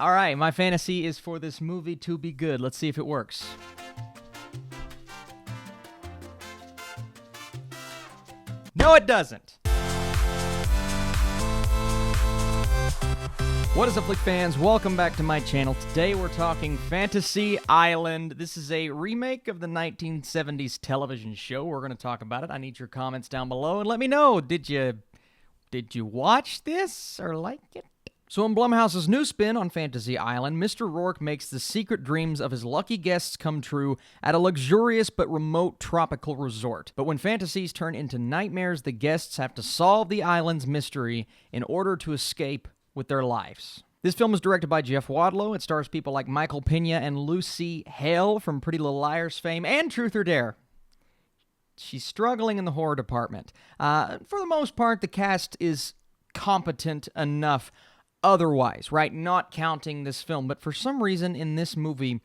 All right, my fantasy is for this movie to be good. Let's see if it works. No, it doesn't. What is up, Flick fans? Welcome back to my channel. Today we're talking Fantasy Island. This is a remake of the 1970s television show. We're going to talk about it. I need your comments down below and let me know. Did you watch this or like it? So in Blumhouse's new spin on Fantasy Island, Mr. Roarke makes the secret dreams of his lucky guests come true at a luxurious but remote tropical resort. But when fantasies turn into nightmares, the guests have to solve the island's mystery in order to escape with their lives. This film is directed by Jeff Wadlow. It stars people like Michael Pena and Lucy Hale from Pretty Little Liars fame and Truth or Dare. She's struggling in the horror department. For the most part, the cast is competent enough otherwise, right? Not counting this film. But for some reason in this movie,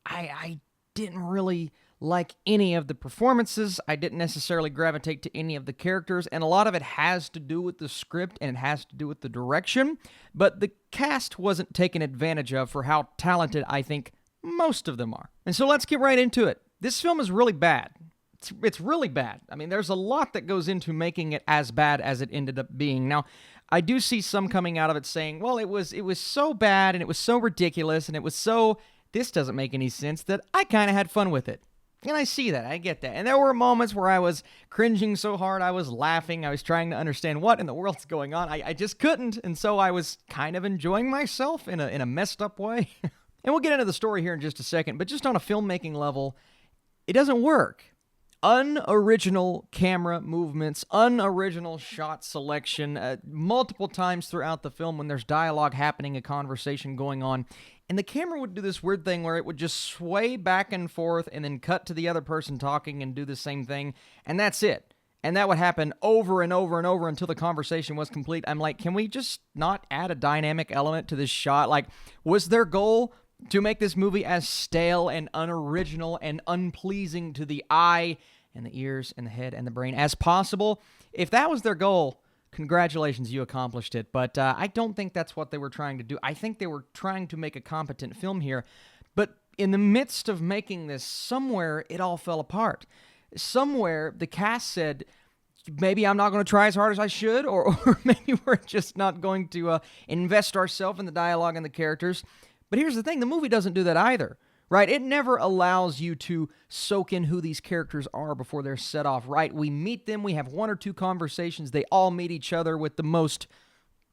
I didn't really like any of the performances. I didn't necessarily gravitate to any of the characters, and a lot of it has to do with the script and it has to do with the direction, but the cast wasn't taken advantage of for how talented I think most of them are. And so let's get right into it. This film is really bad. It's really bad. I mean, there's a lot that goes into making it as bad as it ended up being. Now, I do see some coming out of it saying, well, it was so bad and it was so ridiculous and it was so, this doesn't make any sense, that I kind of had fun with it. And I see that. I get that. And there were moments where I was cringing so hard, I was laughing. I was trying to understand what in the world's going on. I just couldn't. And so I was kind of enjoying myself in a messed up way. And we'll get into the story here in just a second. But just on a filmmaking level, it doesn't work. Unoriginal camera movements, unoriginal shot selection, multiple times throughout the film when there's dialogue happening, a conversation going on, and the camera would do this weird thing where it would just sway back and forth and then cut to the other person talking and do the same thing, and that's it. And that would happen over and over and over until the conversation was complete. I'm like, can we just not add a dynamic element to this shot? Like, was their goal to make this movie as stale and unoriginal and unpleasing to the eye and the ears and the head and the brain as possible? If that was their goal, congratulations, you accomplished it. But I don't think that's what they were trying to do. I think they were trying to make a competent film here. But in the midst of making this, somewhere it all fell apart. Somewhere the cast said, maybe I'm not going to try as hard as I should, or maybe we're just not going to invest ourselves in the dialogue and the characters. But here's the thing, the movie doesn't do that either, right? It never allows you to soak in who these characters are before they're set off, right? We meet them, we have one or two conversations, they all meet each other with the most,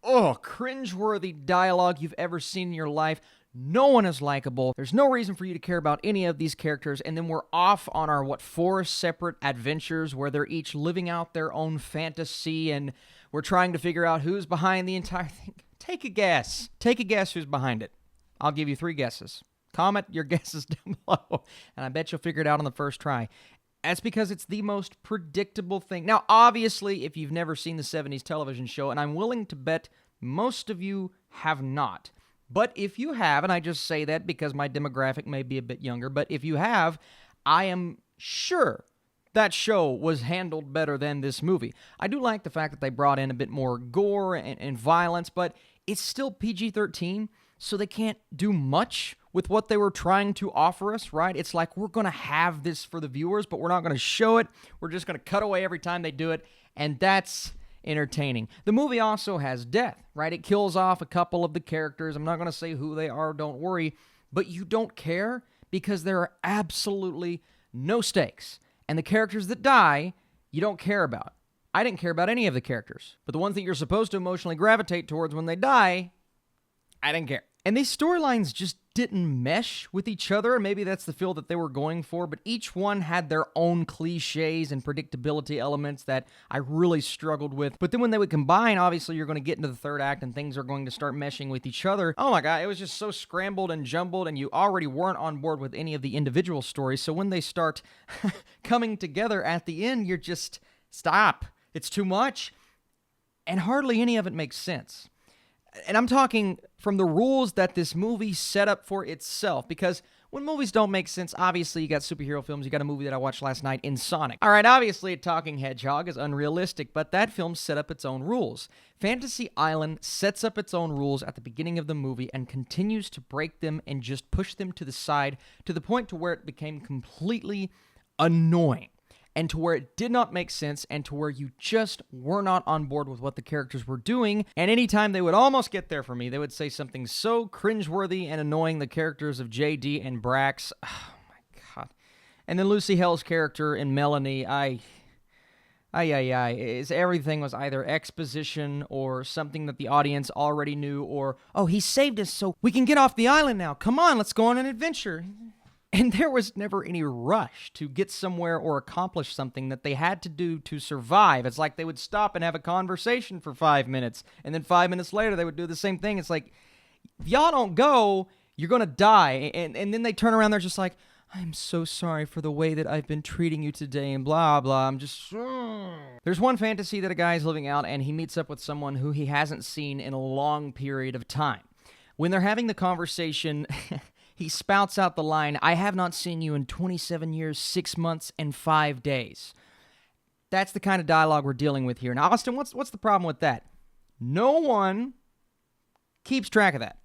cringeworthy dialogue you've ever seen in your life. No one is likable. There's no reason for you to care about any of these characters, and then we're off on our, 4 separate adventures where they're each living out their own fantasy, and we're trying to figure out who's behind the entire thing. Take a guess. Take a guess who's behind it. I'll give you 3 guesses. Comment your guesses down below, and I bet you'll figure it out on the first try. That's because it's the most predictable thing. Now, obviously, if you've never seen the 70s television show, and I'm willing to bet most of you have not, but if you have, and I just say that because my demographic may be a bit younger, but if you have, I am sure that show was handled better than this movie. I do like the fact that they brought in a bit more gore and violence, but it's still PG-13, so they can't do much with what they were trying to offer us, right? It's like, we're going to have this for the viewers, but we're not going to show it. We're just going to cut away every time they do it, and that's entertaining. The movie also has death, right? It kills off a couple of the characters. I'm not going to say who they are, don't worry, but you don't care because there are absolutely no stakes. And the characters that die, you don't care about. I didn't care about any of the characters, but the ones that you're supposed to emotionally gravitate towards when they die, I didn't care. And these storylines just didn't mesh with each other, and maybe that's the feel that they were going for, but each one had their own cliches and predictability elements that I really struggled with. But then when they would combine, obviously you're going to get into the third act and things are going to start meshing with each other. Oh my God, it was just so scrambled and jumbled, and you already weren't on board with any of the individual stories, so when they start coming together at the end, you're just, stop. It's too much. And hardly any of it makes sense. And I'm talking from the rules that this movie set up for itself. Because when movies don't make sense, obviously you got superhero films. You got a movie that I watched last night in Sonic. All right, obviously a talking hedgehog is unrealistic, but that film set up its own rules. Fantasy Island sets up its own rules at the beginning of the movie and continues to break them and just push them to the side to the point to where it became completely annoying. And to where it did not make sense, and to where you just were not on board with what the characters were doing. And anytime they would almost get there for me, they would say something so cringeworthy and annoying, the characters of JD and Brax. Oh my god. And then Lucy Hale's character and Melanie, everything was either exposition or something that the audience already knew, or, oh, he saved us so we can get off the island now. Come on, let's go on an adventure. And there was never any rush to get somewhere or accomplish something that they had to do to survive. It's like they would stop and have a conversation for 5 minutes, and then 5 minutes later they would do the same thing. It's like, if y'all don't go, you're going to die. And then they turn around, they're just like, I'm so sorry for the way that I've been treating you today, and blah, blah. I'm just... There's one fantasy that a guy is living out, and he meets up with someone who he hasn't seen in a long period of time. When they're having the conversation... He spouts out the line, I have not seen you in 27 years, 6 months, and 5 days. That's the kind of dialogue we're dealing with here. Now, Austin, what's the problem with that? No one keeps track of that.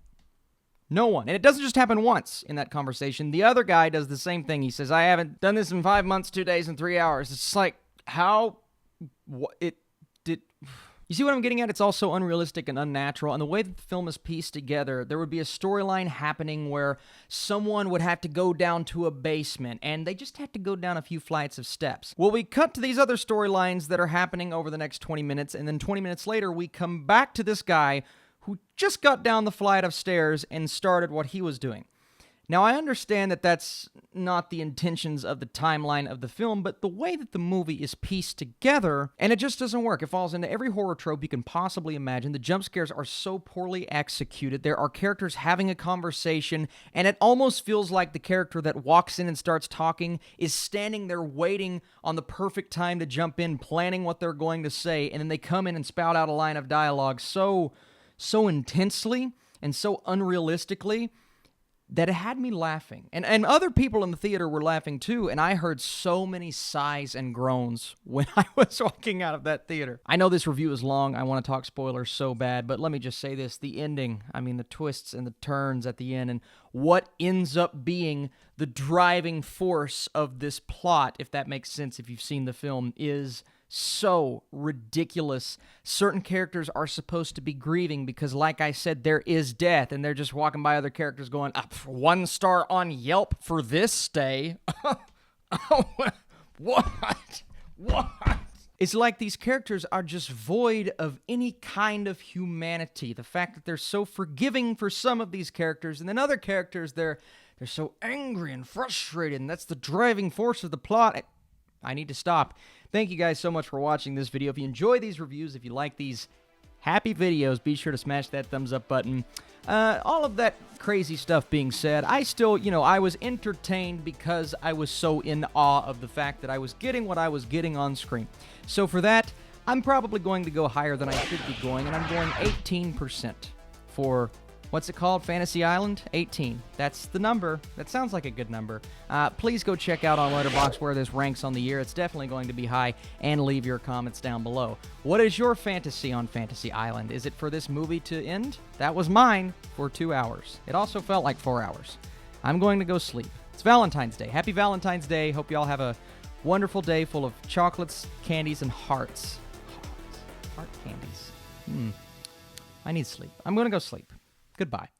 No one. And it doesn't just happen once in that conversation. The other guy does the same thing. He says, I haven't done this in 5 months, 2 days, and 3 hours. It's just like, how... What, it did... You see what I'm getting at? It's also unrealistic and unnatural, and the way that the film is pieced together, there would be a storyline happening where someone would have to go down to a basement, and they just have to go down a few flights of steps. Well, we cut to these other storylines that are happening over the next 20 minutes, and then 20 minutes later, we come back to this guy who just got down the flight of stairs and started what he was doing. Now, I understand that that's not the intentions of the timeline of the film, but the way that the movie is pieced together, and it just doesn't work. It falls into every horror trope you can possibly imagine. The jump scares are so poorly executed. There are characters having a conversation, and it almost feels like the character that walks in and starts talking is standing there waiting on the perfect time to jump in, planning what they're going to say, and then they come in and spout out a line of dialogue so intensely and so unrealistically that it had me laughing. And other people in the theater were laughing too, and I heard so many sighs and groans when I was walking out of that theater. I know this review is long, I want to talk spoilers so bad, but let me just say this, the ending, I mean the twists and the turns at the end, and what ends up being the driving force of this plot, if that makes sense if you've seen the film, is so ridiculous. Certain characters are supposed to be grieving because, like I said, there is death, and they're just walking by other characters going, 1 star on Yelp for this stay. Oh, what? It's like these characters are just void of any kind of humanity. The fact that they're so forgiving for some of these characters, and then other characters, they're so angry and frustrated, and that's the driving force of the plot. I need to stop. Thank you guys so much for watching this video. If you enjoy these reviews, if you like these happy videos, be sure to smash that thumbs up button. All of that crazy stuff being said, I still, I was entertained because I was so in awe of the fact that I was getting what I was getting on screen. So for that, I'm probably going to go higher than I should be going, and I'm going 18% for... What's it called? Fantasy Island? 18. That's the number. That sounds like a good number. Please go check out on Letterboxd where this ranks on the year. It's definitely going to be high, and leave your comments down below. What is your fantasy on Fantasy Island? Is it for this movie to end? That was mine for 2 hours. It also felt like 4 hours. I'm going to go sleep. It's Valentine's Day. Happy Valentine's Day. Hope you all have a wonderful day full of chocolates, candies, and hearts. Heart candies. I need sleep. I'm going to go sleep. Goodbye.